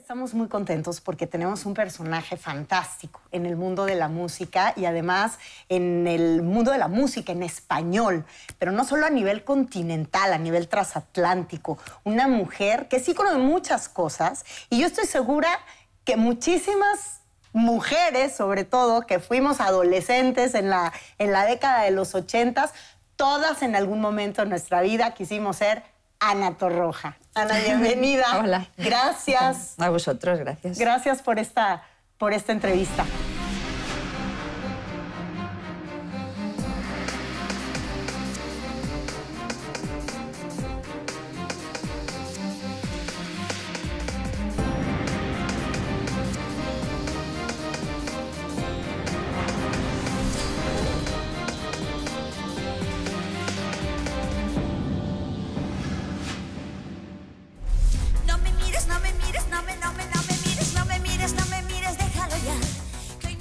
Estamos muy contentos porque tenemos un personaje fantástico en el mundo de la música y además en el mundo de la música en español, pero no solo a nivel continental, a nivel transatlántico. Una mujer que es ícono de muchas cosas y yo estoy segura que muchísimas mujeres, sobre todo, que fuimos adolescentes en la década de los 80s, todas en algún momento de nuestra vida quisimos ser Ana Torroja. Ana, bienvenida. Hola. Gracias. A vosotros, gracias. Gracias por esta entrevista.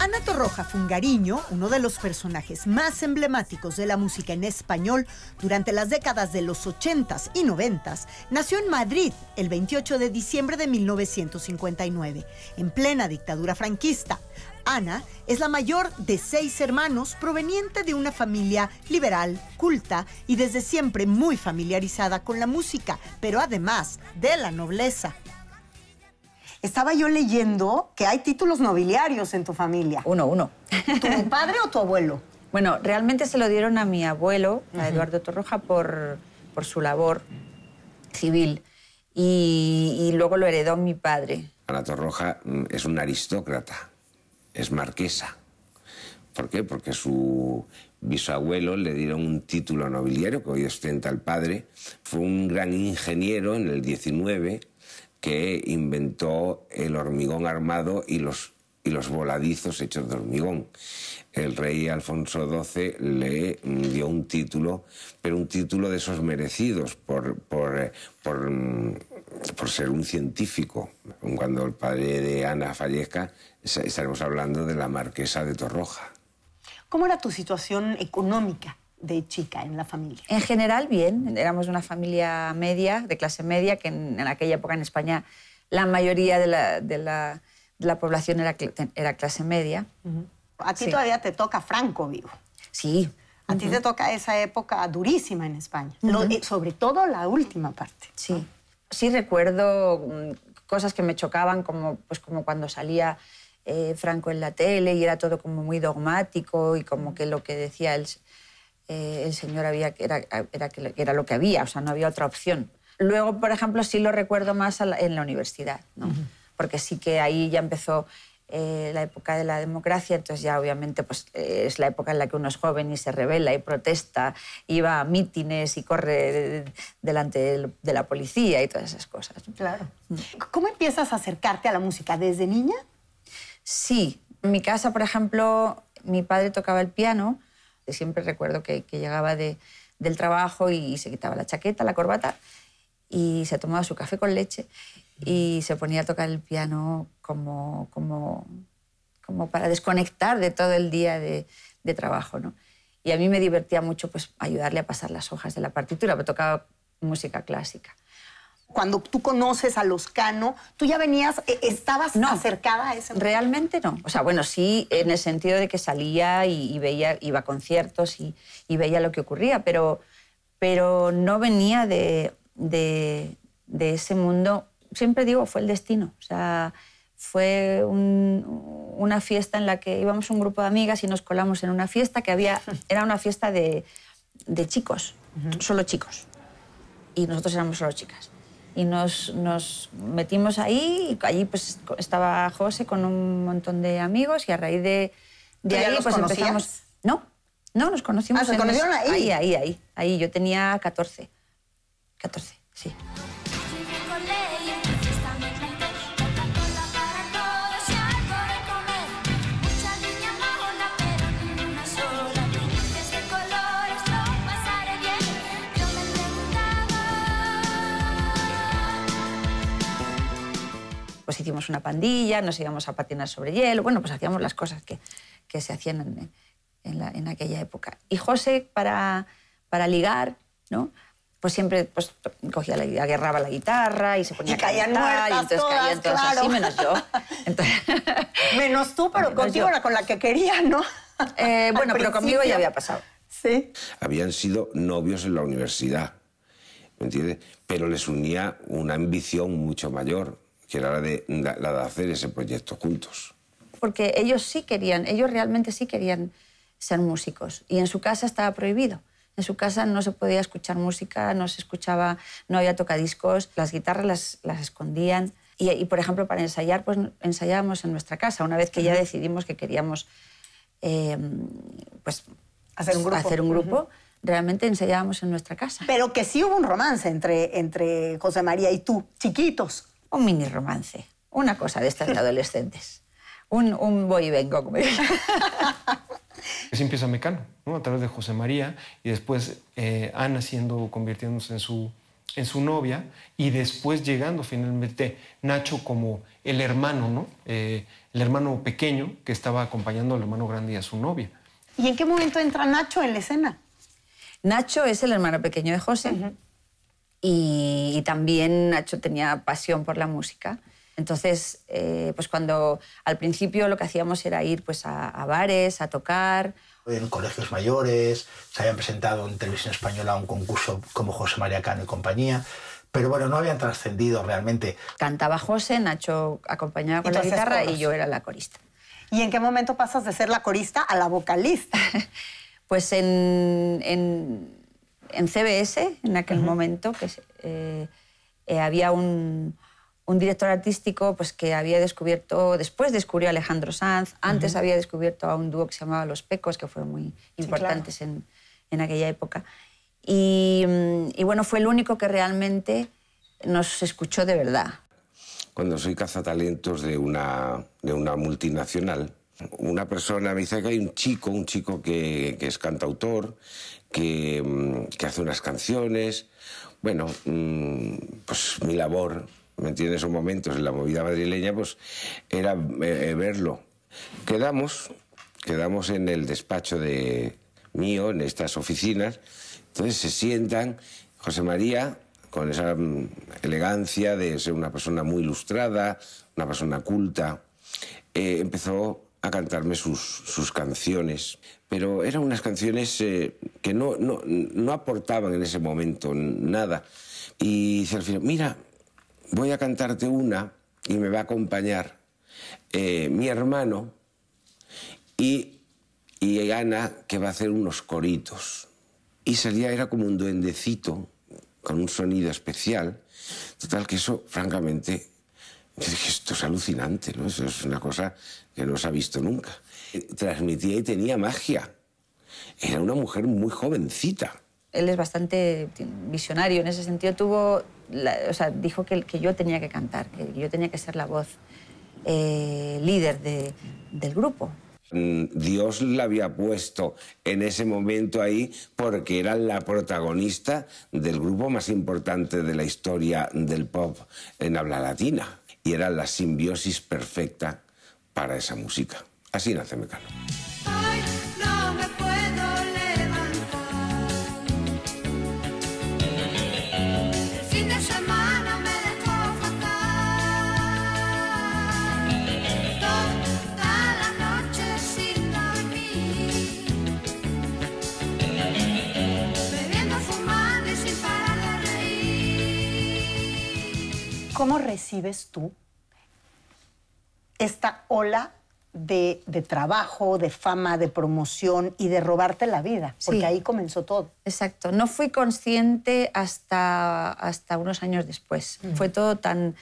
Ana Torroja Fungariño, uno de los personajes más emblemáticos de la música en español durante las décadas de los 80s y 90s, nació en Madrid el 28 de diciembre de 1959, en plena dictadura franquista. Ana es la mayor de 6 hermanos, proveniente de una familia liberal, culta y desde siempre muy familiarizada con la música, pero además de la nobleza. Estaba yo leyendo que hay títulos nobiliarios en tu familia. Uno. ¿Tu padre o tu abuelo? Bueno, realmente se lo dieron a mi abuelo, a Eduardo Torroja, por su labor civil. Y luego lo heredó mi padre. Ana Torroja es una aristócrata, es marquesa. ¿Por qué? Porque su bisabuelo le dieron un título nobiliario que hoy ostenta el padre. Fue un gran ingeniero en el 19 que inventó el hormigón armado y los voladizos hechos de hormigón. El rey Alfonso XII le dio un título, pero un título de esos merecidos por ser un científico. Cuando el padre de Ana fallezca, estaremos hablando de la marquesa de Torroja. ¿Cómo era tu situación económica de chica en la familia? En general, bien. Éramos una familia media, de clase media, que en aquella época en España la mayoría de la población era clase media. A ti Sí. todavía te toca Franco vivo. Sí. A ti te toca esa época durísima en España, sobre todo la última parte. Sí. Sí recuerdo cosas que me chocaban, como cuando salía Franco en la tele y era todo como muy dogmático y como que lo que decía el señor era lo que había, o sea, no había otra opción. Luego, por ejemplo, sí lo recuerdo más en la universidad, ¿no? Porque sí que ahí ya empezó la época de la democracia, entonces ya obviamente pues, es la época en la que uno es joven y se rebela y protesta, y va a mítines y corre delante de la policía y todas esas cosas. Claro. ¿Cómo empiezas a acercarte a la música? ¿Desde niña? Sí. En mi casa, por ejemplo, mi padre tocaba el piano. Siempre recuerdo que llegaba del trabajo y se quitaba la chaqueta, la corbata, y se tomaba su café con leche y se ponía a tocar el piano como para desconectar de todo el día de trabajo, ¿no? Y a mí me divertía mucho pues, ayudarle a pasar las hojas de la partitura, porque tocaba música clásica. Cuando tú conoces a Los Cano, ¿tú ya estabas acercada a ese mundo? Realmente no. O sea, bueno, sí, en el sentido de que salía y iba a conciertos y veía lo que ocurría, pero no venía de ese mundo. Siempre digo, fue el destino. O sea, fue una fiesta en la que íbamos un grupo de amigas y nos colamos en una fiesta era una fiesta de chicos, solo chicos. Y nosotros éramos solo chicas. Y nos metimos ahí, y allí pues estaba José con un montón de amigos y a raíz de ahí los pues conocías? empezamos... No, nos conocimos. ¿Se conocieron ahí? Ahí. Yo tenía 14, sí. Pues hicimos una pandilla, nos íbamos a patinar sobre hielo, bueno, pues hacíamos las cosas que se hacían en aquella época. Y José, para ligar, ¿no? pues siempre pues, agarraba la guitarra y se ponía y caían a cantar, muertas y entonces todas, caían todas claro. así, menos yo. Entonces, menos tú, pero menos contigo yo. era con la que quería, ¿no? Bueno, pero conmigo ya había pasado. Sí. Habían sido novios en la universidad, ¿me entiendes? Pero les unía una ambición mucho mayor, que era la de hacer ese proyecto juntos. Porque ellos realmente sí querían ser músicos. Y en su casa estaba prohibido. En su casa no se podía escuchar música, no se escuchaba, no había tocadiscos, las guitarras las escondían. Y, por ejemplo, para ensayar, pues ensayábamos en nuestra casa. Una vez que ya decidimos que queríamos pues, hacer un grupo, realmente ensayábamos en nuestra casa. Pero que sí hubo un romance entre José María y tú, chiquitos. Un mini romance, una cosa de estas de adolescentes. Un voy y vengo, como digo. Así empieza Mecano, ¿no? A través de José María, y después Ana convirtiéndose en su novia, y después llegando finalmente Nacho como el hermano, ¿no? El hermano pequeño que estaba acompañando al hermano grande y a su novia. ¿Y en qué momento entra Nacho en la escena? Nacho es el hermano pequeño de José, y también Nacho tenía pasión por la música. Entonces, pues cuando al principio lo que hacíamos era ir pues, a bares, a tocar. En colegios mayores, se habían presentado en Televisión Española a un concurso como José María Cano y compañía, pero bueno, no habían trascendido realmente. Cantaba José, Nacho acompañaba con la guitarra y yo era la corista. ¿Y en qué momento pasas de ser la corista a la vocalista? Pues en CBS, en aquel momento, que había un director artístico pues, que había descubierto, después descubrió a Alejandro Sanz, antes había descubierto a un dúo que se llamaba Los Pecos, que fueron muy importantes en aquella época. Y bueno, fue el único que realmente nos escuchó de verdad. Cuando soy cazatalentos de una multinacional, una persona me dice que hay un chico que es cantautor, que hace unas canciones. Bueno, pues mi labor, ¿me entiendes? En esos momentos, en la movida madrileña, pues era verlo. Quedamos en el despacho mío, en estas oficinas. Entonces se sientan, José María, con esa elegancia de ser una persona muy ilustrada, una persona culta, empezó a cantarme sus canciones. Pero eran unas canciones que no aportaban en ese momento nada. Y dice al final, mira, voy a cantarte una y me va a acompañar mi hermano y Ana, que va a hacer unos coritos. Y era como un duendecito con un sonido especial. Total, que eso, francamente, yo dije, esto es alucinante, ¿no? Eso es una cosa que no se ha visto nunca. Transmitía y tenía magia. Era una mujer muy jovencita. Él es bastante visionario en ese sentido. Dijo que yo tenía que cantar, que yo tenía que ser la voz líder del grupo. Dios la había puesto en ese momento ahí porque era la protagonista del grupo más importante de la historia del pop en habla latina. Y era la simbiosis perfecta para esa música. Así nace Mecano. Hoy no me puedo levantar. El fin de semana me dejó fatal. Toda la noche sin dormir. Bebiendo, fumando y sin parar de reír. ¿Cómo recibes tú esta ola de trabajo, de fama, de promoción y de robarte la vida? Porque Sí. ahí comenzó todo. Exacto. No fui consciente hasta unos años después. Fue todo tan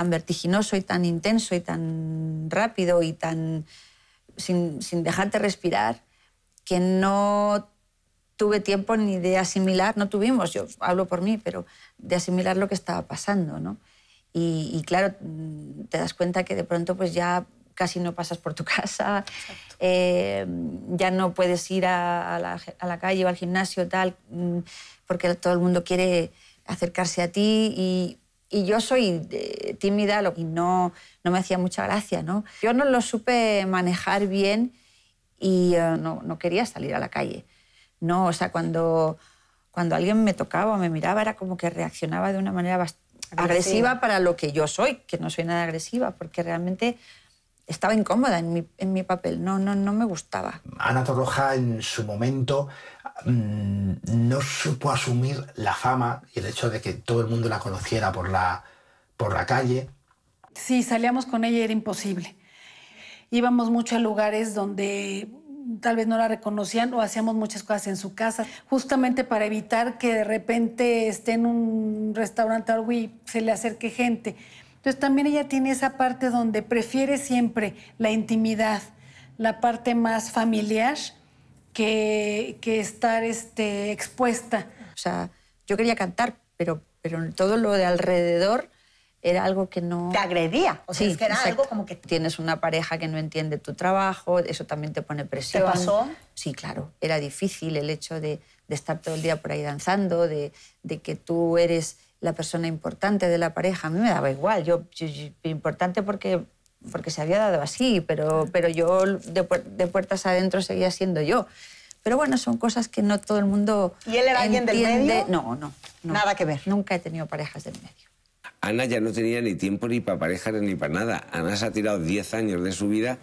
vertiginoso y tan intenso y tan rápido y tan sin dejarte respirar que no tuve tiempo ni de asimilar, no tuvimos, yo hablo por mí, pero de asimilar lo que estaba pasando, ¿no? Y claro, te das cuenta que de pronto pues ya casi no pasas por tu casa, ya no puedes ir a la calle o al gimnasio, tal, porque todo el mundo quiere acercarse a ti y yo soy tímida y no me hacía mucha gracia, ¿no? Yo no lo supe manejar bien y no quería salir a la calle. No, o sea, cuando cuando alguien me tocaba o me miraba era como que reaccionaba de una manera agresiva para lo que yo soy, que no soy nada agresiva, porque realmente estaba incómoda en mi papel, no me gustaba. Ana Torroja en su momento no supo asumir la fama y el hecho de que todo el mundo la conociera por la calle. Sí, salíamos con ella, era imposible. Íbamos mucho a lugares donde tal vez no la reconocían o hacíamos muchas cosas en su casa, justamente para evitar que de repente esté en un restaurante o algo y se le acerque gente. Entonces también ella tiene esa parte donde prefiere siempre la intimidad, la parte más familiar que estar expuesta. O sea, yo quería cantar, pero todo lo de alrededor era algo que no... Te agredía. O sea, sí, es que era exacto. algo como que... Tienes una pareja que no entiende tu trabajo, eso también te pone presión. ¿Te pasó? Sí, claro. Era difícil el hecho de estar todo el día por ahí danzando, de que tú eres la persona importante de la pareja. A mí me daba igual. Yo importante porque se había dado así, pero yo de puertas adentro seguía siendo yo. Pero bueno, son cosas que no todo el mundo ¿Y él era alguien del medio? No. Nada que ver. Nunca he tenido parejas del medio. Ana ya no tenía ni tiempo ni para parejas ni para nada. Ana se ha tirado 10 años de su vida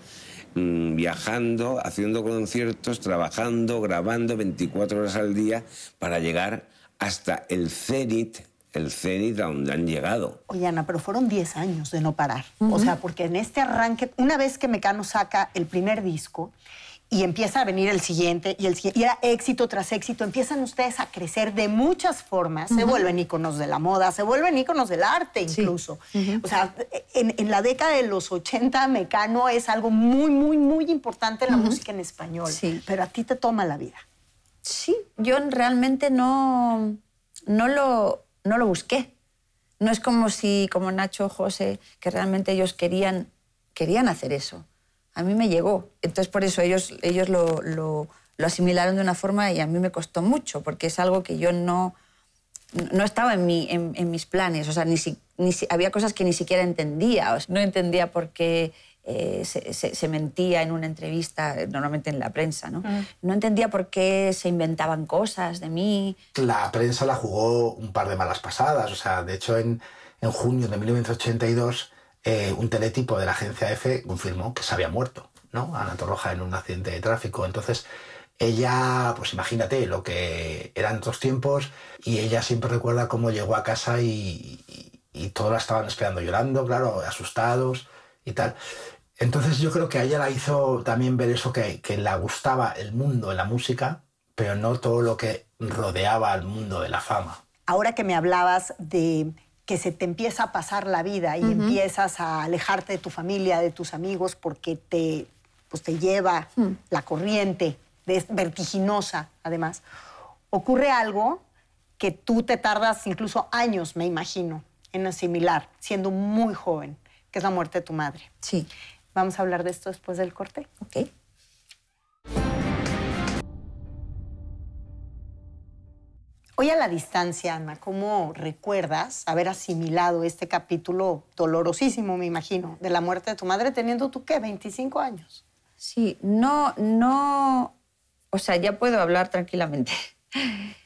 viajando, haciendo conciertos, trabajando, grabando 24 horas al día para llegar hasta el cenit a donde han llegado. Oye, Ana, pero fueron 10 años de no parar. O sea, porque en este arranque, una vez que Mecano saca el primer disco y empieza a venir el siguiente y era éxito tras éxito, empiezan ustedes a crecer de muchas formas, se vuelven íconos de la moda, se vuelven íconos del arte incluso. O sea, en la década de los 80 Mecano es algo muy, muy, muy importante en la música en español. Sí. Pero a ti te toma la vida. Sí, yo realmente no lo busqué. No es como Nacho o José, que realmente ellos querían hacer eso. A mí me llegó. Entonces, por eso ellos lo asimilaron de una forma y a mí me costó mucho, porque es algo que yo no estaba en mis planes. O sea, había cosas que ni siquiera entendía. O sea, no entendía por qué se mentía en una entrevista, normalmente en la prensa, ¿no? No entendía por qué se inventaban cosas de mí. La prensa la jugó un par de malas pasadas. O sea, de hecho, en junio de 1982... un teletipo de la agencia EFE confirmó que se había muerto, ¿no? Ana Torroja en un accidente de tráfico. Entonces, ella, pues imagínate lo que eran otros tiempos, y ella siempre recuerda cómo llegó a casa y todos la estaban esperando llorando, claro, asustados y tal. Entonces yo creo que a ella la hizo también ver eso, que le gustaba el mundo de la música, pero no todo lo que rodeaba al mundo de la fama. Ahora que me hablabas de que se te empieza a pasar la vida y empiezas a alejarte de tu familia, de tus amigos, porque te lleva la corriente, vertiginosa además, ocurre algo que tú te tardas incluso años, me imagino, en asimilar, siendo muy joven, que es la muerte de tu madre. Sí. Vamos a hablar de esto después del corte. Ok. Hoy a la distancia, Ana, ¿cómo recuerdas haber asimilado este capítulo dolorosísimo, me imagino, de la muerte de tu madre, teniendo tú, ¿qué? 25 años. Sí, no, o sea, ya puedo hablar tranquilamente.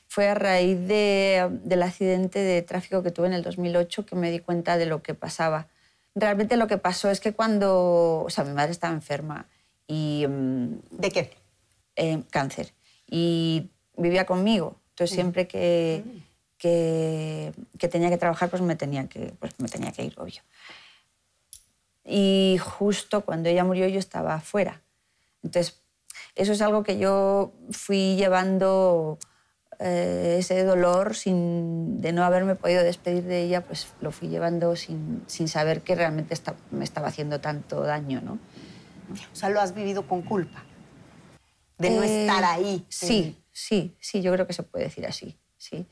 Fue a raíz del accidente de tráfico que tuve en el 2008 que me di cuenta de lo que pasaba. Realmente lo que pasó es que o sea, mi madre estaba enferma y... ¿De qué? Cáncer. Y vivía conmigo. Entonces, siempre que tenía que trabajar, pues me tenía que ir, obvio. Y justo cuando ella murió, yo estaba fuera. Entonces, eso es algo que yo fui llevando, ese dolor de no haberme podido despedir de ella, pues lo fui llevando sin saber que realmente me estaba haciendo tanto daño, ¿no? O sea, lo has vivido con culpa de no estar ahí. Sí, yo creo que se puede decir así, sí.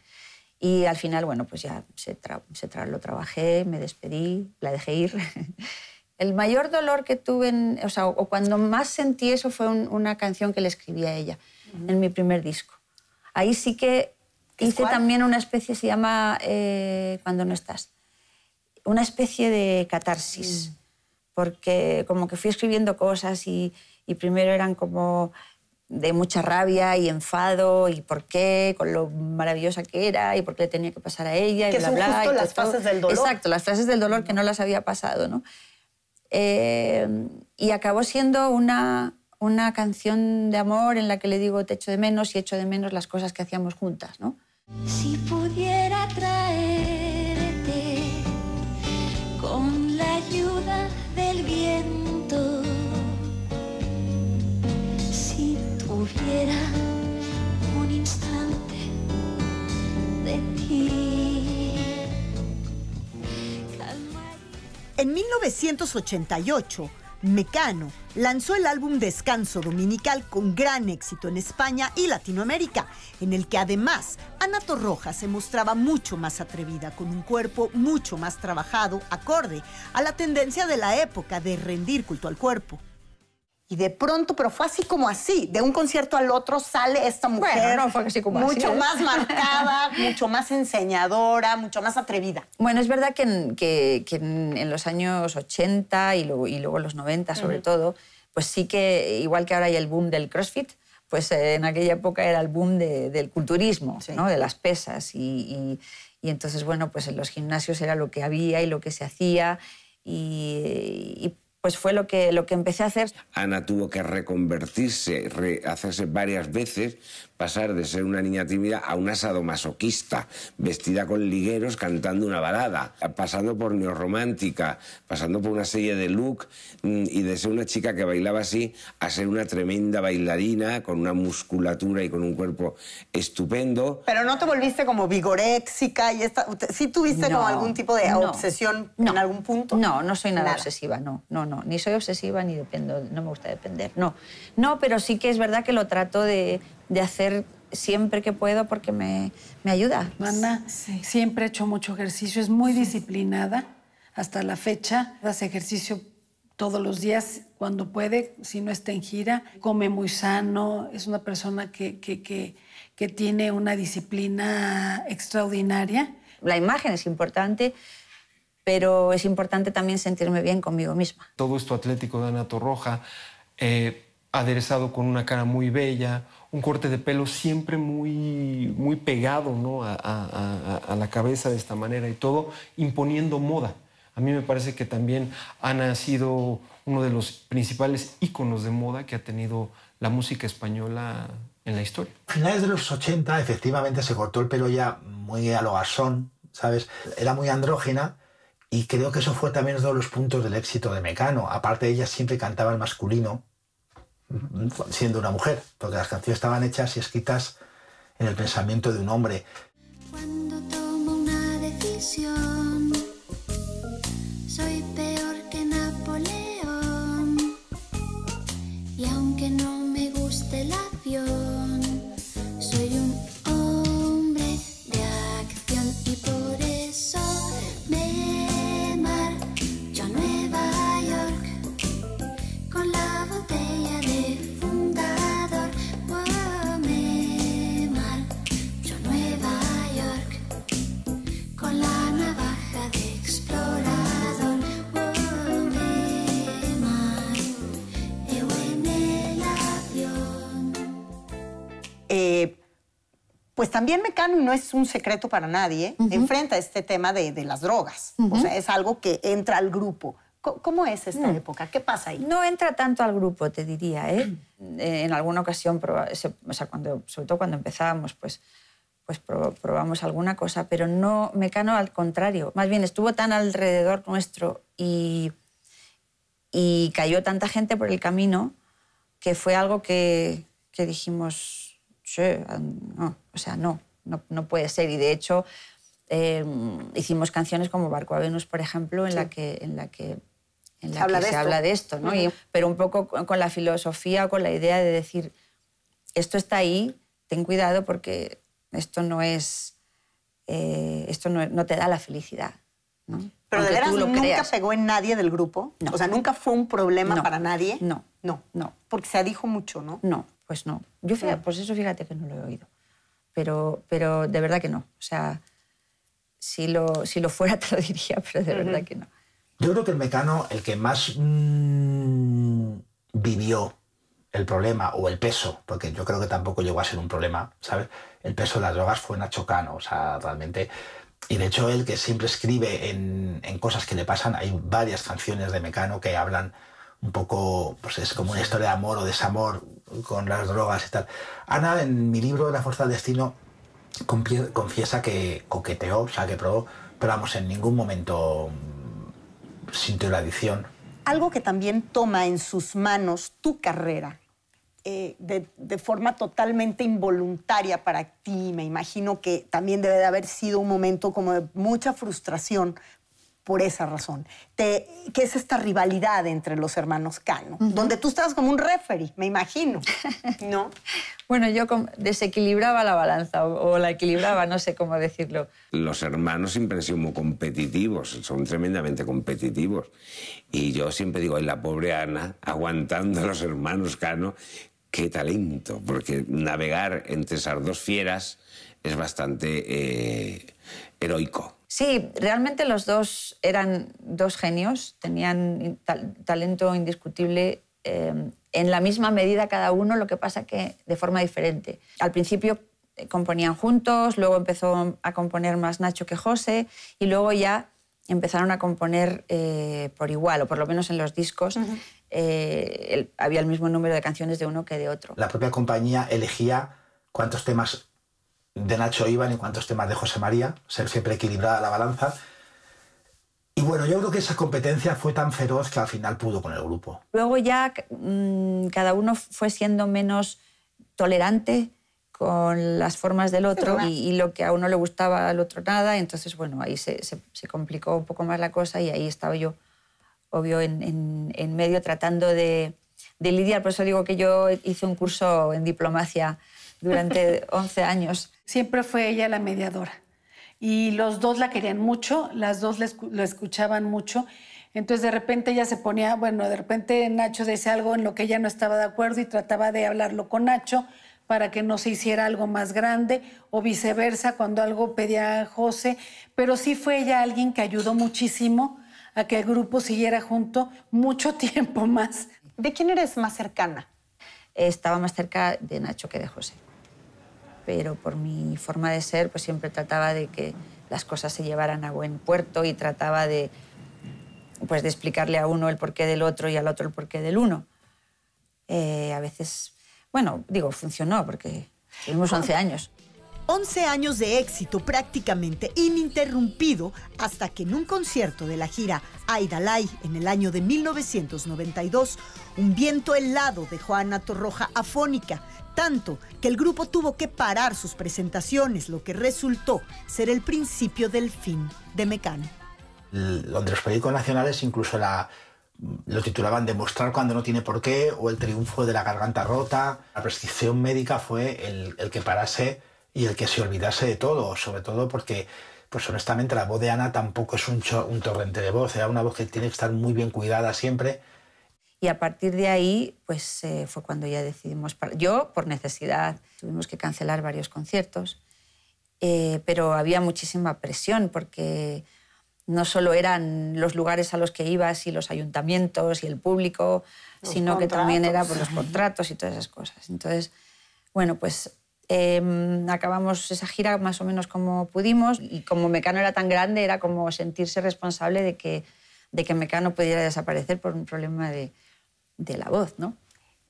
Y al final, bueno, pues ya lo trabajé, me despedí, la dejé ir. El mayor dolor que tuve, o cuando más sentí eso fue una canción que le escribí a ella en mi primer disco. Ahí sí que hice también una especie, se llama Cuando no estás, una especie de catarsis, porque como que fui escribiendo cosas y primero eran como de mucha rabia y enfado y por qué, con lo maravillosa que era y por qué le tenía que pasar a ella y que bla, son bla. justo y las todo. fases del dolor. Exacto, las fases del dolor que no las había pasado, ¿no? Y acabó siendo una canción de amor en la que le digo te echo de menos y echo de menos las cosas que hacíamos juntas, ¿no? Si pudiera traerte con la ayuda del viento, si tuviera un instante de ti. En 1988, Mecano lanzó el álbum Descanso Dominical con gran éxito en España y Latinoamérica, en el que además Ana Torroja se mostraba mucho más atrevida, con un cuerpo mucho más trabajado, acorde a la tendencia de la época de rendir culto al cuerpo. Y de pronto, pero fue así como así, de un concierto al otro sale esta mujer Bueno, no fue así como mucho así, ¿eh? más marcada, mucho más enseñadora, mucho más atrevida. Bueno, es verdad que en los años 80 y luego los 90 sobre todo, pues sí que, igual que ahora hay el boom del CrossFit, pues en aquella época era el boom del culturismo, Sí. ¿no? De las pesas. Y entonces, bueno, pues en los gimnasios era lo que había y lo que se hacía y pues fue lo que empecé a hacer. Ana tuvo que reconvertirse, hacerse varias veces, pasar de ser una niña tímida a una sadomasoquista, vestida con ligueros cantando una balada, pasando por neorromántica, pasando por una serie de look y de ser una chica que bailaba así a ser una tremenda bailarina con una musculatura y con un cuerpo estupendo. Pero no te volviste como vigoréxica y ¿sí tuviste No, como algún tipo de no, obsesión no. en algún punto? No soy nada Nada. obsesiva, no, ni soy obsesiva ni dependo, no me gusta depender, no, pero sí que es verdad que lo trato de hacer siempre que puedo porque me ayuda. Ana siempre ha hecho mucho ejercicio, es muy disciplinada hasta la fecha, hace ejercicio todos los días cuando puede, si no está en gira, come muy sano, es una persona que tiene una disciplina extraordinaria. La imagen es importante, pero es importante también sentirme bien conmigo misma. Todo esto atlético de Ana Torroja, aderezado con una cara muy bella, un corte de pelo siempre muy pegado, ¿no? a la cabeza de esta manera y todo imponiendo moda. A mí me parece que también Ana ha sido uno de los principales íconos de moda que ha tenido la música española en la historia. A finales de los 80, efectivamente, se cortó el pelo ya muy a lo Garzón, ¿sabes? Era muy andrógina y creo que eso fue también uno de los puntos del éxito de Mecano. Aparte, ella siempre cantaba en masculino, siendo una mujer, porque las canciones estaban hechas y escritas en el pensamiento de un hombre. Cuando tomo una decisión, soy peor que Napoleón. Y aunque no me guste el avión, soy un hombre de acción y por eso me marcho a Nueva York con la botella de fundador. Oh, me marcho a Nueva York con la navaja de explorador. Oh, me mareo en el avión. Pues también Mecano, y no es un secreto para nadie, enfrenta este tema de las drogas. O sea, es algo que entra al grupo. ¿Cómo es esta época? ¿Qué pasa ahí? No entra tanto al grupo, te diría, ¿eh? En alguna ocasión, o sea, sobre todo cuando empezábamos, pues probamos alguna cosa, pero no, Mecano al contrario. Más bien estuvo tan alrededor nuestro y cayó tanta gente por el camino que fue algo que dijimos, sí, no, o sea, no puede ser. Y de hecho hicimos canciones como Barco a Venus, por ejemplo, en la que se habla de esto, ¿no? Pero un poco con la filosofía o con la idea de decir, esto está ahí, ten cuidado porque esto no es, no te da la felicidad, ¿no? Pero Aunque de veras tú lo nunca creas. pegó en nadie del grupo. No. O sea, nunca fue un problema No. para nadie. No. No. Porque se dijo mucho, ¿no? No, pues no. Yo pues eso fíjate que no lo he oído. Pero de verdad que no. O sea, si lo fuera te lo diría, pero de verdad que no. Yo creo que el Mecano, el que más vivió el problema o el peso, porque yo creo que tampoco llegó a ser un problema, ¿sabes? El peso de las drogas fue Nacho Cano, o sea, realmente. Y de hecho él, que siempre escribe en cosas que le pasan, hay varias canciones de Mecano que hablan un poco, pues es como una historia de amor o desamor con las drogas y tal. Ana, en mi libro La fuerza del destino, confiesa que coqueteó, o sea, que probó, pero vamos, en ningún momento sintió la adicción. Algo que también toma en sus manos tu carrera, de forma totalmente involuntaria para ti, me imagino que también debe de haber sido un momento como de mucha frustración por esa razón, que es esta rivalidad entre los hermanos Cano, donde tú estabas como un referee, me imagino, ¿no? Bueno, yo desequilibraba la balanza o la equilibraba, no sé cómo decirlo. Los hermanos siempre han sido muy competitivos, son tremendamente competitivos. Y yo siempre digo, ay, la pobre Ana, aguantando a los hermanos Cano, qué talento, porque navegar entre esas dos fieras es bastante heroico. Sí, realmente los dos eran dos genios, tenían talento indiscutible en la misma medida cada uno, lo que pasa que de forma diferente. Al principio componían juntos, luego empezó a componer más Nacho que José y luego ya empezaron a componer por igual, o por lo menos en los discos había el mismo número de canciones de uno que de otro. La propia compañía elegía cuántos temas de Nacho iban y cuántos temas de José María, ser siempre equilibrada la balanza. Y bueno, yo creo que esa competencia fue tan feroz que al final pudo con el grupo. Luego ya cada uno fue siendo menos tolerante con las formas del otro y lo que a uno le gustaba al otro nada, y entonces bueno, ahí se complicó un poco más la cosa y ahí estaba yo, obvio, en medio tratando de lidiar. Por eso digo que yo hice un curso en diplomacia durante 11 años. Siempre fue ella la mediadora. Y los dos la querían mucho, las dos lo escuchaban mucho. Entonces, de repente ella se ponía, bueno, de repente Nacho decía algo en lo que ella no estaba de acuerdo y trataba de hablarlo con Nacho para que no se hiciera algo más grande, o viceversa, cuando algo pedía a José. Pero sí fue ella alguien que ayudó muchísimo a que el grupo siguiera junto mucho tiempo más. ¿De quién eres más cercana? Estaba más cerca de Nacho que de José. Pero por mi forma de ser, pues siempre trataba de que las cosas se llevaran a buen puerto y trataba de explicarle a uno el porqué del otro y al otro el porqué del uno. A veces, bueno, digo, funcionó porque tuvimos 11 años. 11 años de éxito prácticamente ininterrumpido hasta que en un concierto de la gira Aidalay en el año de 1992, un viento helado dejó a Ana Torroja afónica, tanto que el grupo tuvo que parar sus presentaciones, lo que resultó ser el principio del fin de Mecano. Donde los periódicos nacionales incluso lo titulaban Demostrar cuando no tiene por qué o El triunfo de la garganta rota. La prescripción médica fue el que parase y el que se olvidase de todo, sobre todo porque, pues honestamente, la voz de Ana tampoco es un torrente de voz, era una voz que tiene que estar muy bien cuidada siempre. Y a partir de ahí, pues fue cuando ya decidimos parar. Yo, por necesidad, tuvimos que cancelar varios conciertos, pero había muchísima presión porque no solo eran los lugares a los que ibas y los ayuntamientos y el público, sino que también era por los contratos y todas esas cosas. Entonces, bueno, pues acabamos esa gira más o menos como pudimos y como Mecano era tan grande, era como sentirse responsable de que Mecano pudiera desaparecer por un problema de la voz, ¿no?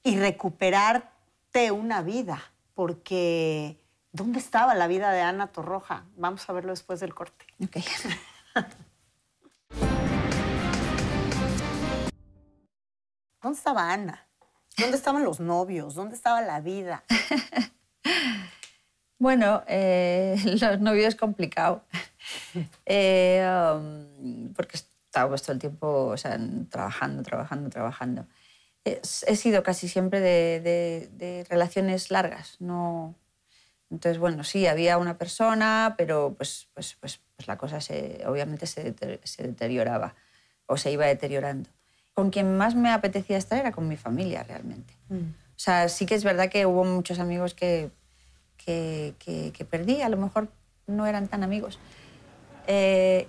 Y recuperarte una vida, porque ¿dónde estaba la vida de Ana Torroja? Vamos a verlo después del corte. Ok. ¿Dónde estaba Ana? ¿Dónde estaban los novios? ¿Dónde estaba la vida? Bueno, los novios es complicado, porque estábamos todo el tiempo, o sea, trabajando. He sido casi siempre de relaciones largas, no. Entonces, bueno, sí, había una persona, pero pues la cosa obviamente se deterioraba o se iba deteriorando. Con quien más me apetecía estar era con mi familia, realmente. O sea, sí que es verdad que hubo muchos amigos que perdí, a lo mejor no eran tan amigos.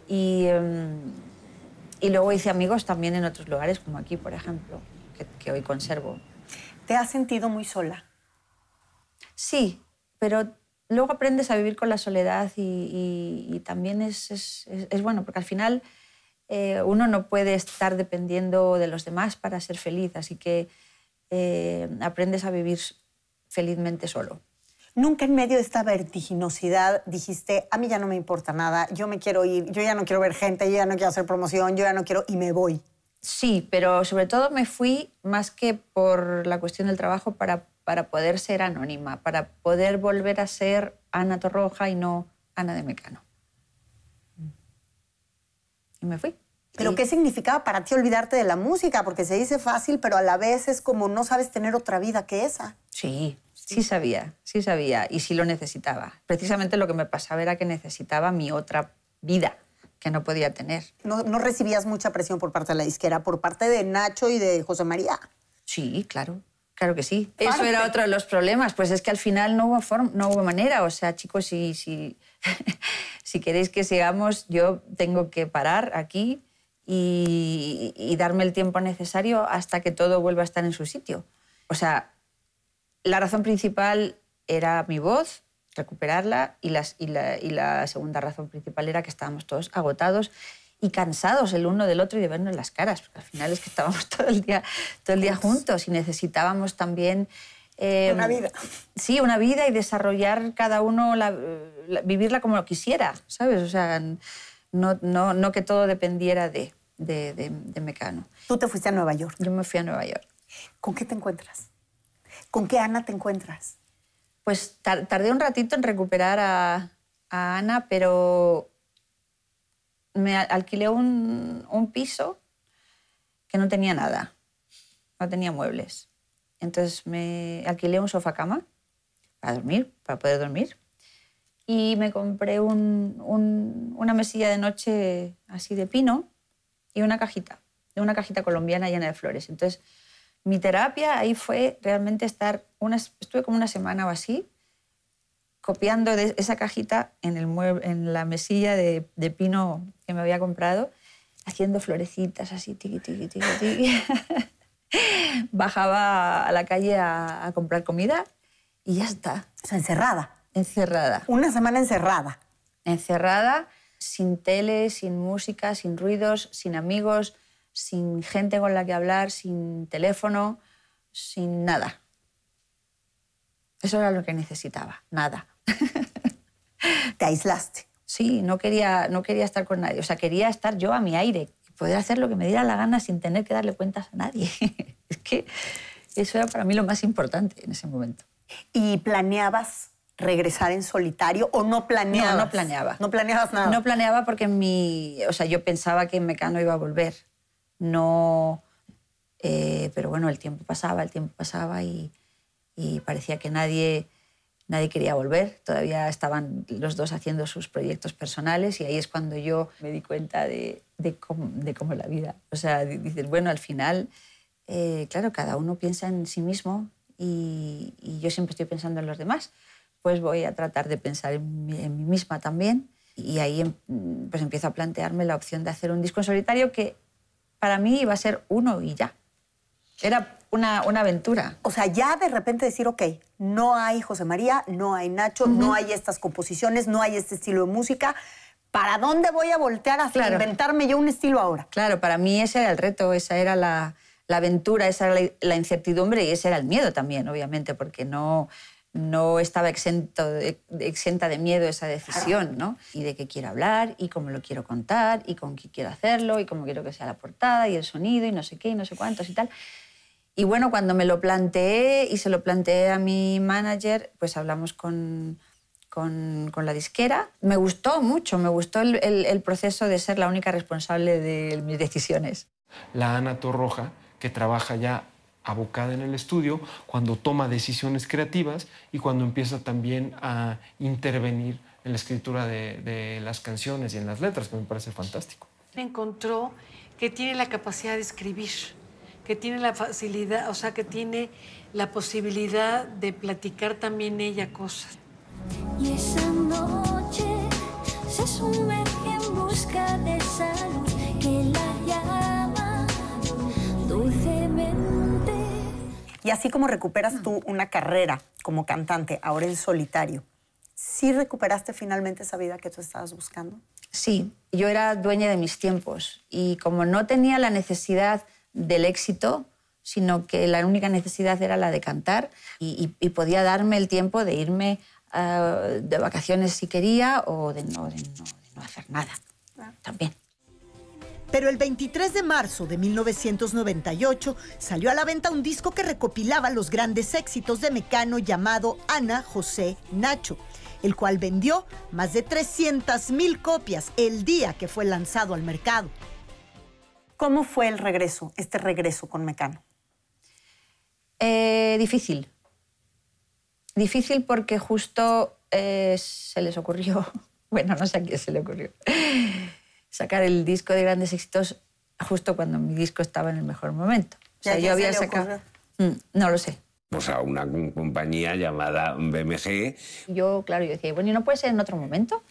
Y luego hice amigos también en otros lugares, como aquí, por ejemplo, que hoy conservo. ¿Te has sentido muy sola? Sí, pero luego aprendes a vivir con la soledad y también es bueno, porque al final uno no puede estar dependiendo de los demás para ser feliz, así que aprendes a vivir felizmente solo. ¿Nunca en medio de esta vertiginosidad dijiste, a mí ya no me importa nada, yo me quiero ir, yo ya no quiero ver gente, yo ya no quiero hacer promoción, yo ya no quiero y me voy? Sí, pero sobre todo me fui más que por la cuestión del trabajo para poder ser anónima, para poder volver a ser Ana Torroja y no Ana de Mecano. Y me fui. ¿Pero qué significaba para ti olvidarte de la música? Porque se dice fácil, pero a la vez es como no sabes tener otra vida que esa. Sí, sí sabía y sí lo necesitaba. Precisamente lo que me pasaba era que necesitaba mi otra vida que no podía tener. ¿No recibías mucha presión por parte de la disquera, por parte de Nacho y de José María? Sí, claro que sí. Eso era otro de los problemas, pues es que al final no hubo manera. O sea, chicos, si queréis que sigamos, yo tengo que parar aquí y darme el tiempo necesario hasta que todo vuelva a estar en su sitio. O sea, la razón principal era mi voz, recuperarla, y la segunda razón principal era que estábamos todos agotados y cansados el uno del otro y de vernos las caras, porque al final es que estábamos todo el día juntos y necesitábamos también... una vida. Sí, una vida y desarrollar cada uno, vivirla como lo quisiera, ¿sabes? O sea, no que todo dependiera de Mecano. Tú te fuiste a Nueva York. Yo me fui a Nueva York. ¿Con qué te encuentras? ¿Con qué Ana te encuentras? Pues tardé un ratito en recuperar a Ana, pero me alquilé un piso que no tenía nada, no tenía muebles. Entonces me alquilé un sofá-cama para poder dormir. Y me compré una mesilla de noche así de pino y una cajita colombiana llena de flores. Entonces, mi terapia ahí fue realmente estuve como una semana o así, copiando de esa cajita en la mesilla de pino que me había comprado, haciendo florecitas así, tiqui, tiqui, tiqui, tiqui. Bajaba a la calle a comprar comida y ya está. O sea, encerrada. Encerrada. Una semana encerrada. Encerrada, sin tele, sin música, sin ruidos, sin amigos, sin gente con la que hablar, sin teléfono, sin nada. Eso era lo que necesitaba, nada. ¿Te aislaste? Sí, no quería estar con nadie. O sea, quería estar yo a mi aire, poder hacer lo que me diera la gana sin tener que darle cuentas a nadie. Es que eso era para mí lo más importante en ese momento. ¿Y planeabas regresar en solitario o no planeabas? No planeaba. ¿No planeabas nada? No planeaba porque yo pensaba que Mecano iba a volver. No, pero bueno, el tiempo pasaba y parecía que nadie quería volver. Todavía estaban los dos haciendo sus proyectos personales y ahí es cuando yo me di cuenta de cómo es la vida. O sea, dices, bueno, al final, claro, cada uno piensa en sí mismo y yo siempre estoy pensando en los demás. Pues voy a tratar de pensar en mí misma también y ahí pues empiezo a plantearme la opción de hacer un disco en solitario que para mí iba a ser uno y ya. Era una aventura. O sea, ya de repente decir, ok, no hay José María, no hay Nacho, no hay estas composiciones, no hay este estilo de música. ¿Para dónde voy a voltear a inventarme yo un estilo ahora? Claro, para mí ese era el reto, esa era la aventura, esa era la incertidumbre y ese era el miedo también, obviamente, porque no estaba exenta de miedo esa decisión, ¿no? Y de qué quiero hablar, y cómo lo quiero contar, y con qué quiero hacerlo, y cómo quiero que sea la portada, y el sonido, y no sé qué, y no sé cuántos y tal. Y bueno, cuando me lo planteé y se lo planteé a mi manager, pues hablamos con la disquera. Me gustó mucho, me gustó el proceso de ser la única responsable de mis decisiones. La Ana Torroja, que trabaja ya abocada en el estudio, cuando toma decisiones creativas y cuando empieza también a intervenir en la escritura de las canciones y en las letras, que me parece fantástico. Encontró que tiene la capacidad de escribir, que tiene la facilidad, o sea, que tiene la posibilidad de platicar también ella cosas. Y esa noche se sumerge en busca de esa luz que la llama dulcemente. Y así como recuperas tú una carrera como cantante, ahora en solitario, ¿sí recuperaste finalmente esa vida que tú estabas buscando? Sí, yo era dueña de mis tiempos y como no tenía la necesidad del éxito, sino que la única necesidad era la de cantar y podía darme el tiempo de irme de vacaciones si quería o de no hacer nada también. Pero el 23 de marzo de 1998 salió a la venta un disco que recopilaba los grandes éxitos de Mecano llamado Ana, José, Nacho, el cual vendió más de 300,000 copias el día que fue lanzado al mercado. ¿Cómo fue el regreso, este regreso con Mecano? Difícil. Difícil porque justo se les ocurrió, bueno, no sé a quién se le ocurrió, sacar el disco de grandes éxitos justo cuando mi disco estaba en el mejor momento. O sea, yo había sacado... No lo sé. Pues a una compañía llamada BMG. Yo, claro, yo decía, bueno, ¿y no puede ser en otro momento?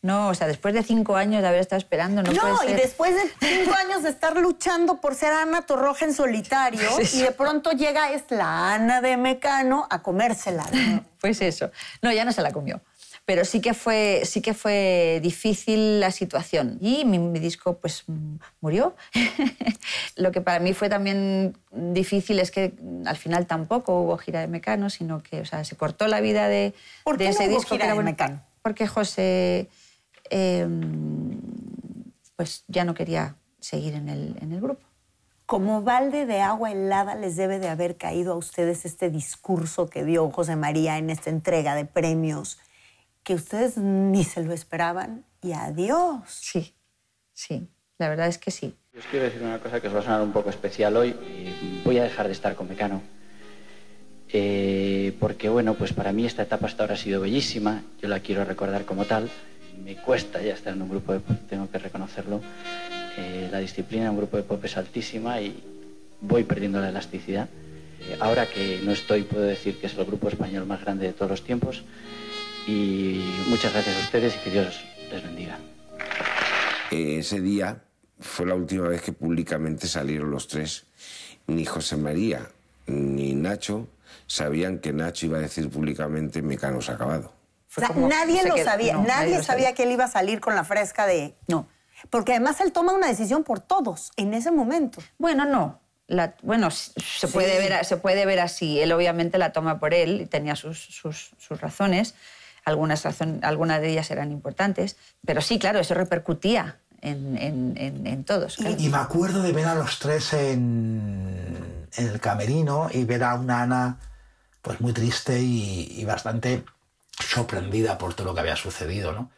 No, o sea, después de 5 años de haber estado esperando, no puede ser. Y después de 5 años de estar luchando por ser Ana Torroja en solitario, y de pronto llega la Ana de Mecano a comérsela. Pues eso. No, ya no se la comió. Pero sí que fue difícil la situación. Y mi disco, pues, murió. Lo que para mí fue también difícil es que al final tampoco hubo gira de Mecano, sino que, o sea, se cortó la vida de ese disco. ¿Por qué no hubo gira de Mecano? Porque José... pues ya no quería seguir en el grupo. Como balde de agua helada les debe de haber caído a ustedes este discurso que dio José María en esta entrega de premios, que ustedes ni se lo esperaban y adiós. Sí, sí, la verdad es que sí. Yo os quiero decir una cosa que os va a sonar un poco especial hoy. Voy a dejar de estar con Mecano. Porque, bueno, pues para mí esta etapa hasta ahora ha sido bellísima. Yo la quiero recordar como tal. Me cuesta ya estar en un grupo de pop, tengo que reconocerlo. La disciplina en un grupo de pop es altísima y voy perdiendo la elasticidad. Ahora que no estoy, puedo decir que es el grupo español más grande de todos los tiempos. Y muchas gracias a ustedes y que Dios les bendiga. Ese día fue la última vez que públicamente salieron los tres. Ni José María ni Nacho sabían que Nacho iba a decir públicamente Mecano se ha acabado. O sea, nadie lo sabía. No, nadie sabía que él iba a salir con la fresca de... No. Porque además él toma una decisión por todos en ese momento. Bueno, no. Bueno, se puede ver así. Él obviamente la toma por él y tenía sus razones. Algunas de ellas eran importantes. Pero sí, claro, eso repercutía en todos. Claro. Y me acuerdo de ver a los tres en el camerino y ver a una Ana pues muy triste y bastante sorprendida por todo lo que había sucedido, ¿no?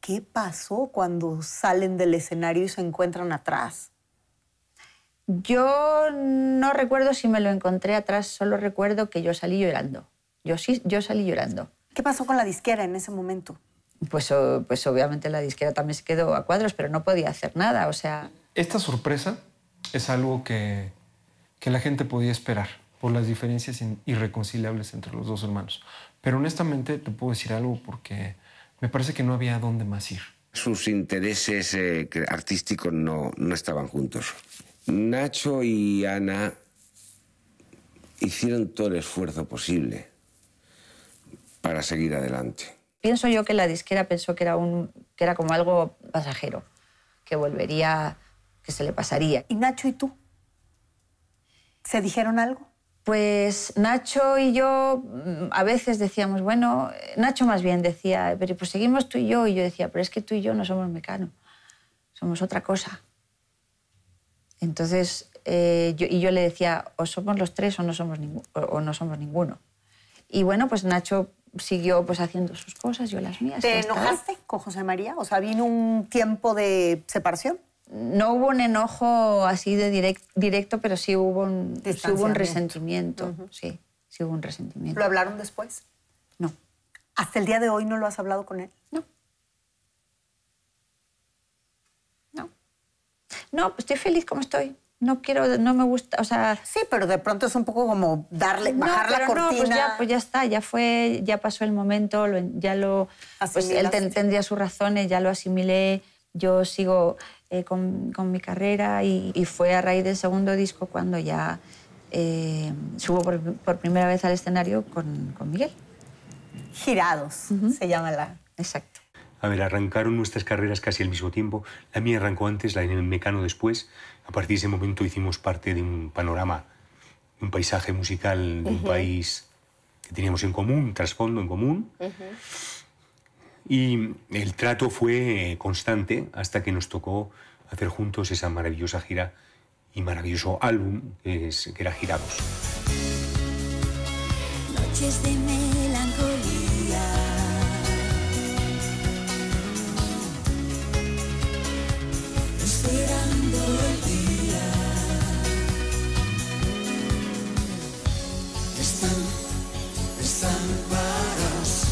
¿Qué pasó cuando salen del escenario y se encuentran atrás? Yo no recuerdo si me lo encontré atrás, solo recuerdo que yo salí llorando. Yo salí llorando. ¿Qué pasó con la disquera en ese momento? Pues obviamente la disquera también se quedó a cuadros, pero no podía hacer nada, o sea... Esta sorpresa es algo que la gente podía esperar por las diferencias irreconciliables entre los dos hermanos. Pero honestamente te puedo decir algo porque me parece que no había dónde más ir. Sus intereses artísticos no estaban juntos. Nacho y Ana hicieron todo el esfuerzo posible para seguir adelante. Pienso yo que la disquera pensó que era como algo pasajero, que volvería, que se le pasaría. ¿Y Nacho y tú? ¿Se dijeron algo? Pues Nacho y yo a veces decíamos, bueno, Nacho más bien decía, pero pues seguimos tú y yo decía, pero es que tú y yo no somos Mecano, somos otra cosa. Entonces, yo le decía, o somos los tres o no somos ninguno. Y bueno, pues Nacho siguió pues haciendo sus cosas, yo las mías. ¿Te enojaste con José María? O sea, ¿vino un tiempo de separación? No hubo un enojo así de directo, pero sí hubo un resentimiento. Sí hubo un resentimiento. ¿Lo hablaron después? No. ¿Hasta el día de hoy no lo has hablado con él? No. No, pues estoy feliz como estoy. No me gusta, o sea... Sí, pero de pronto es un poco como bajar la cortina. No, pues ya está, ya pasó el momento, pues él tendría sus razones, ya lo asimilé, yo sigo con mi carrera y fue a raíz del segundo disco cuando ya subo por primera vez al escenario con Miguel. Girados, se llama la... Exacto. A ver, arrancaron nuestras carreras casi al mismo tiempo. La mía arrancó antes, la de Mecano después. A partir de ese momento hicimos parte de un panorama, un paisaje musical de un país que teníamos en común, un trasfondo en común. Y el trato fue constante hasta que nos tocó hacer juntos esa maravillosa gira y maravilloso álbum que era Girados. Noches de melancolía, esperando el día. Están parados,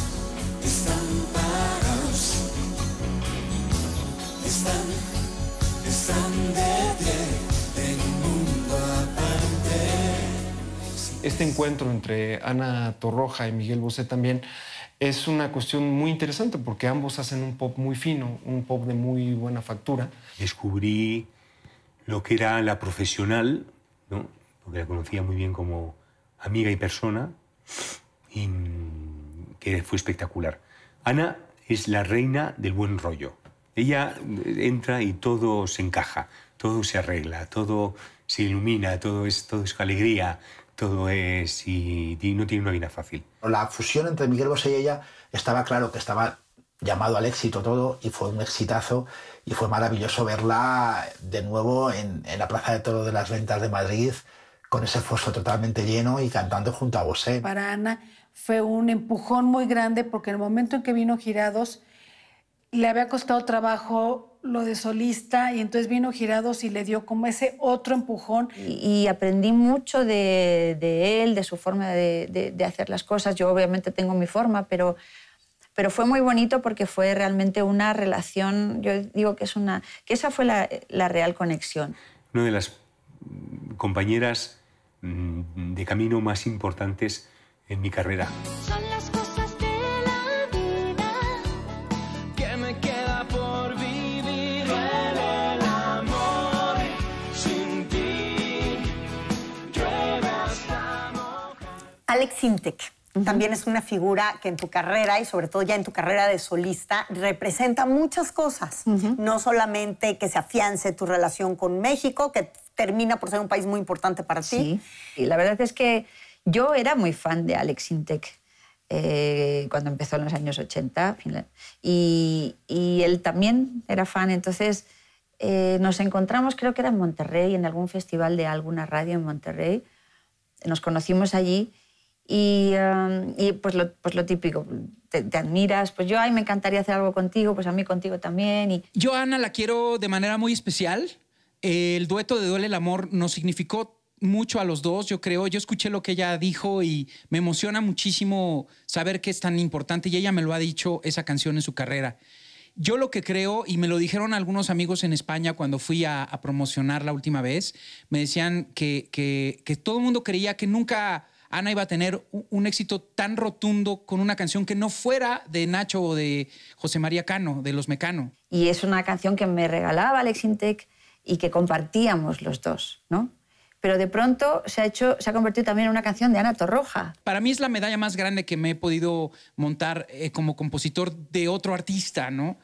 están de pie en un mundo aparte. Este encuentro entre Ana Torroja y Miguel Bosé también es una cuestión muy interesante porque ambos hacen un pop muy fino, un pop de muy buena factura. Descubrí lo que era la profesional, ¿no? Porque la conocía muy bien como amiga y persona, y que fue espectacular. Ana es la reina del buen rollo. Ella entra y todo se encaja, todo se arregla, todo se ilumina, todo es alegría, todo es... y no tiene una vida fácil. La fusión entre Miguel Bosé y ella estaba claro que estaba llamado al éxito todo, y fue un exitazo, y fue maravilloso verla de nuevo en la Plaza de Toros de las Ventas de Madrid, con ese foso totalmente lleno y cantando junto a Bosé. Para Ana fue un empujón muy grande porque en el momento en que vino Girados le había costado trabajo lo de solista, y entonces vino Girados y le dio como ese otro empujón. Y aprendí mucho de él, de su forma de hacer las cosas. Yo obviamente tengo mi forma, pero fue muy bonito porque fue realmente una relación, yo digo que esa fue la real conexión. Una de las compañeras de camino más importantes en mi carrera. Son las cosas de la vida que me queda por vivir. Duele el amor sin ti, llueve hasta mojar. Alex Sintek también es una figura que en tu carrera, y sobre todo ya en tu carrera de solista, representa muchas cosas. No solamente que se afiance tu relación con México, que termina por ser un país muy importante para ti. Sí, y la verdad es que yo era muy fan de Alex Sintek cuando empezó en los años 80, y él también era fan. Entonces nos encontramos, creo que era en Monterrey, en algún festival de alguna radio en Monterrey. Nos conocimos allí y pues lo típico, te admiras, pues yo, me encantaría hacer algo contigo, pues a mí contigo también. Yo a Ana la quiero de manera muy especial. El dueto de Duele el Amor nos significó mucho a los dos, yo creo. Yo escuché lo que ella dijo y me emociona muchísimo saber que es tan importante, y ella me lo ha dicho, esa canción en su carrera. Yo lo que creo, y me lo dijeron algunos amigos en España cuando fui a promocionar la última vez, me decían que todo el mundo creía que nunca Ana iba a tener un éxito tan rotundo con una canción que no fuera de Nacho o de José María Cano, de Los Mecano. Y es una canción que me regalaba Alex Sintek y que compartíamos los dos, ¿no? Pero de pronto se ha convertido también en una canción de Ana Torroja. Para mí es la medalla más grande que me he podido montar como compositor de otro artista, ¿no?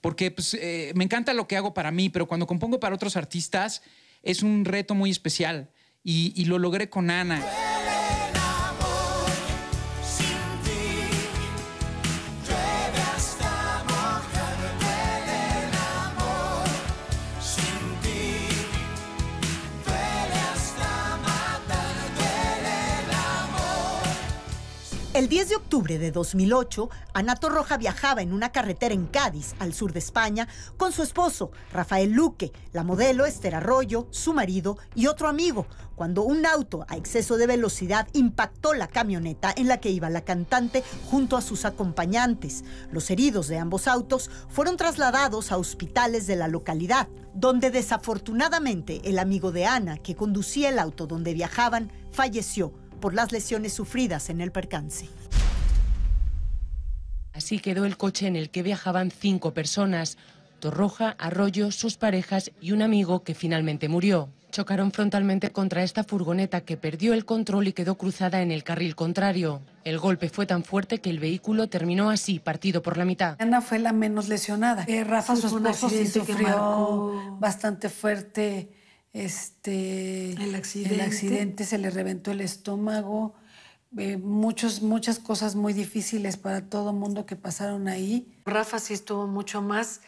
Porque pues, me encanta lo que hago para mí, pero cuando compongo para otros artistas es un reto muy especial, y lo logré con Ana. El 10 de octubre de 2008, Ana Torroja viajaba en una carretera en Cádiz, al sur de España, con su esposo, Rafael Luque, la modelo Esther Arroyo, su marido y otro amigo, cuando un auto a exceso de velocidad impactó la camioneta en la que iba la cantante junto a sus acompañantes. Los heridos de ambos autos fueron trasladados a hospitales de la localidad, donde desafortunadamente el amigo de Ana, que conducía el auto donde viajaban, falleció por las lesiones sufridas en el percance. Así quedó el coche en el que viajaban 5 personas: Torroja, Arroyo, sus parejas y un amigo que finalmente murió. chocaron frontalmente contra esta furgoneta que perdió el control y quedó cruzada en el carril contrario. El golpe fue tan fuerte que el vehículo terminó así, partido por la mitad. Ana fue la menos lesionada. Rafa, su esposo, sí sufrió bastante fuerte el accidente, se le reventó el estómago. Muchas cosas muy difíciles para todo mundo que pasaron ahí. Rafa sí estuvo mucho más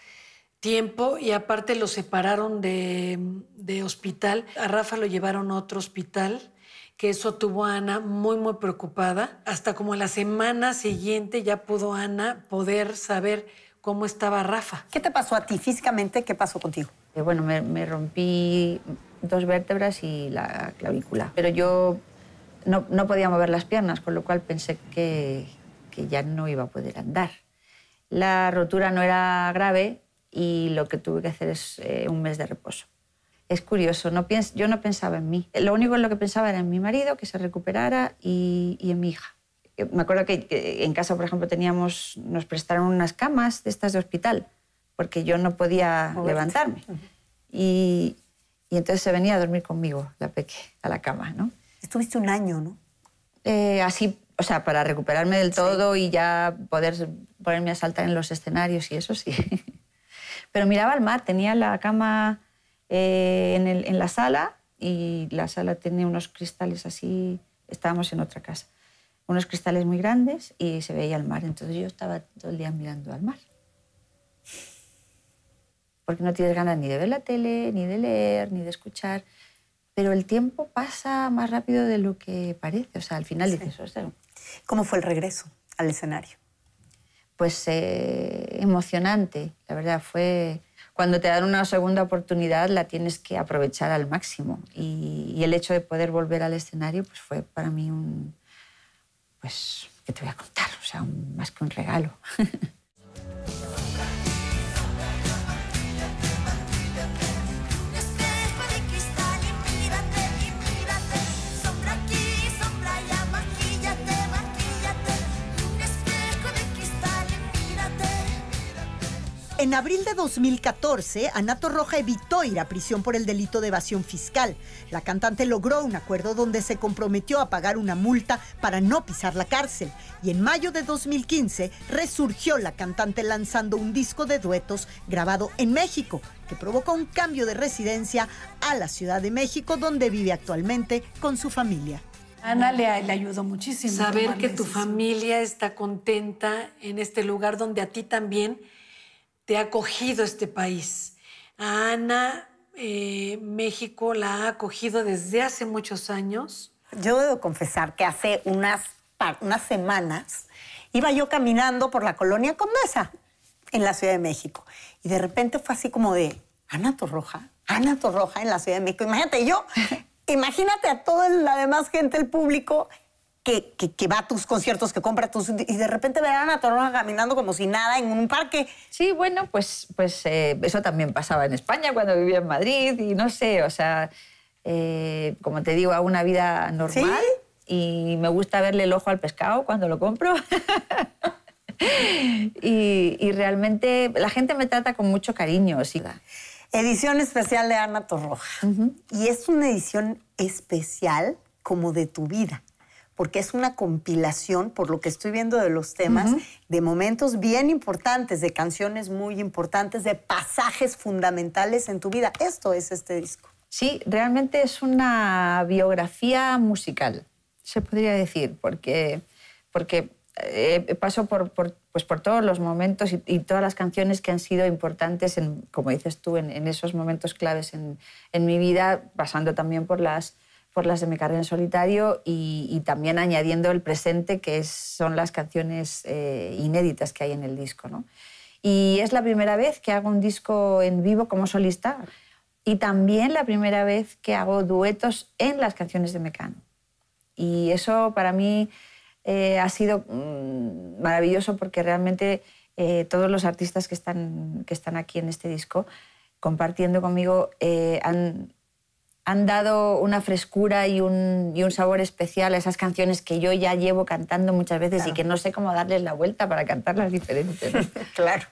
tiempo y aparte lo separaron de hospital. A Rafa lo llevaron a otro hospital, que eso tuvo a Ana muy preocupada. Hasta como la semana siguiente ya pudo Ana poder saber cómo estaba Rafa. ¿Qué te pasó a ti físicamente? ¿Qué pasó contigo? Bueno, me rompí 2 vértebras y la clavícula, pero yo no podía mover las piernas, con lo cual pensé que ya no iba a poder andar. La rotura no era grave y lo que tuve que hacer es 1 mes de reposo. Es curioso, yo no pensaba en mí. Lo único en lo que pensaba era en mi marido, que se recuperara, y en mi hija. Me acuerdo que en casa, por ejemplo, nos prestaron unas camas de estas de hospital, porque yo no podía levantarme. Y entonces se venía a dormir conmigo, la peque, a la cama, ¿no? Estuviste 1 año, ¿no? Así, o sea, para recuperarme del todo y ya poder ponerme a saltar en los escenarios y eso sí. Pero miraba al mar, tenía la cama en la sala y la sala tenía unos cristales así, estábamos en otra casa, unos cristales muy grandes y se veía el mar, entonces yo estaba todo el día mirando al mar. Porque no tienes ganas ni de ver la tele, ni de leer, ni de escuchar, pero el tiempo pasa más rápido de lo que parece, o sea, al final dices, ostras. ¿Cómo fue el regreso al escenario? Pues emocionante, la verdad, fue... Cuando te dan una segunda oportunidad la tienes que aprovechar al máximo y el hecho de poder volver al escenario pues fue para mí pues, ¿qué te voy a contar? O sea, más que un regalo. En abril de 2014, Ana Torroja evitó ir a prisión por el delito de evasión fiscal. La cantante logró un acuerdo donde se comprometió a pagar una multa para no pisar la cárcel. Y en mayo de 2015 resurgió la cantante lanzando un disco de duetos grabado en México, que provocó un cambio de residencia a la Ciudad de México, donde vive actualmente con su familia. Ana le ayudó muchísimo. Saber que tu familia está contenta en este lugar donde a ti también te ha acogido este país. A Ana, México la ha acogido desde hace muchos años. Yo debo confesar que hace unas semanas iba yo caminando por la colonia Condesa en la Ciudad de México y de repente fue así como de Ana Torroja en la Ciudad de México. Imagínate a toda la demás gente, el público que va a tus conciertos, que compra tus... Y de repente ver a Ana Torroja caminando como si nada en un parque. Sí, bueno, pues eso también pasaba en España cuando vivía en Madrid y no sé, o sea, como te digo, hago una vida normal. ¿Sí? Y me gusta verle el ojo al pescado cuando lo compro. y realmente la gente me trata con mucho cariño. Sí. Edición especial de Ana Torroja. Y es una edición especial como de tu vida, porque es una compilación, por lo que estoy viendo de los temas, de momentos bien importantes, de canciones muy importantes, de pasajes fundamentales en tu vida. Esto es este disco. Sí, realmente es una biografía musical, se podría decir, porque paso por todos los momentos y todas las canciones que han sido importantes, como dices tú, en esos momentos claves en mi vida, pasando también por las de mi carrera en solitario y también añadiendo el presente, que son las canciones inéditas que hay en el disco, ¿no? Y es la primera vez que hago un disco en vivo como solista y también la primera vez que hago duetos en las canciones de Mecano. Y eso para mí ha sido maravilloso porque realmente todos los artistas que están aquí en este disco compartiendo conmigo han dado una frescura y un sabor especial a esas canciones que yo ya llevo cantando muchas veces y que no sé cómo darles la vuelta para cantarlas diferentes, ¿no? Claro.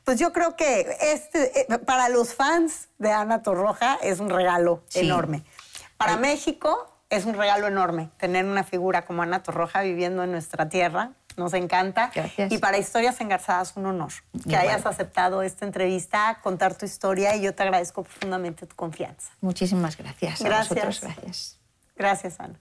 Pues yo creo que para los fans de Ana Torroja es un regalo enorme. Para México es un regalo enorme tener una figura como Ana Torroja viviendo en nuestra tierra. Nos encanta. Gracias. Y para Historias Engarzadas, un honor que hayas aceptado esta entrevista, contar tu historia, y yo te agradezco profundamente tu confianza. Muchísimas gracias. Gracias. A vosotros, gracias. Gracias, Ana.